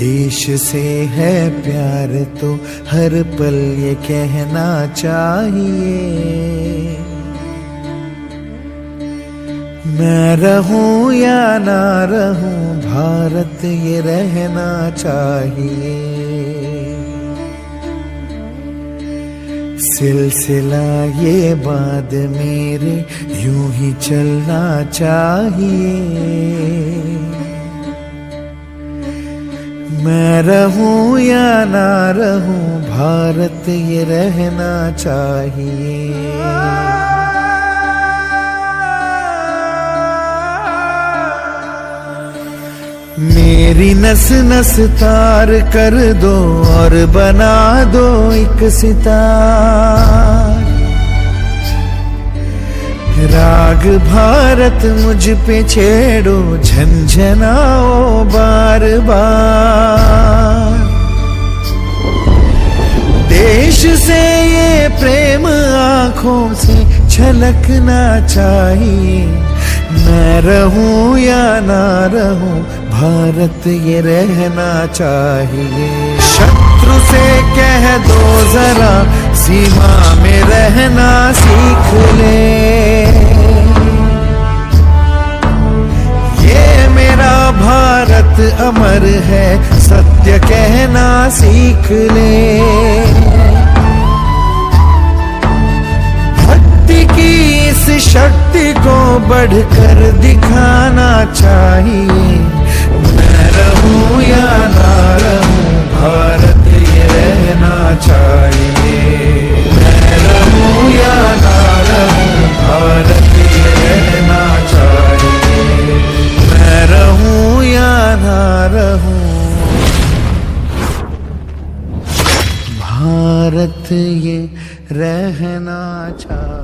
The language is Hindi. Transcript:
देश से है प्यार तो हर पल ये कहना चाहिए, मैं रहूं या ना रहूं भारत ये रहना चाहिए। सिलसिला ये बाद मेरे यूं ही चलना चाहिए, मैं रहूं या ना रहूं भारत ये रहना चाहिए। मेरी नस नस तार कर दो और बना दो एक सितार, राग भारत मुझ पे छेड़ो झंझनाओ बार बार। देश से ये प्रेम आंखों से छलकना चाहिए, मैं रहूं या ना रहूं भारत ये रहना चाहिए। शत्रु से कह दो जरा सीमा में रहना सीख ले, ये मेरा भारत अमर है सत्य कहना सीख ले। भक्ति की इस शक्ति को बढ़कर दिखाना चाहिए, मैं रहूं या ना रहूं भारत ये रहना चाहिए, मैं रहूं या ना रहूं भारत ये रहना चाहिए, मैं रहूं या ना रहूं भारत ये रहना चाहिए।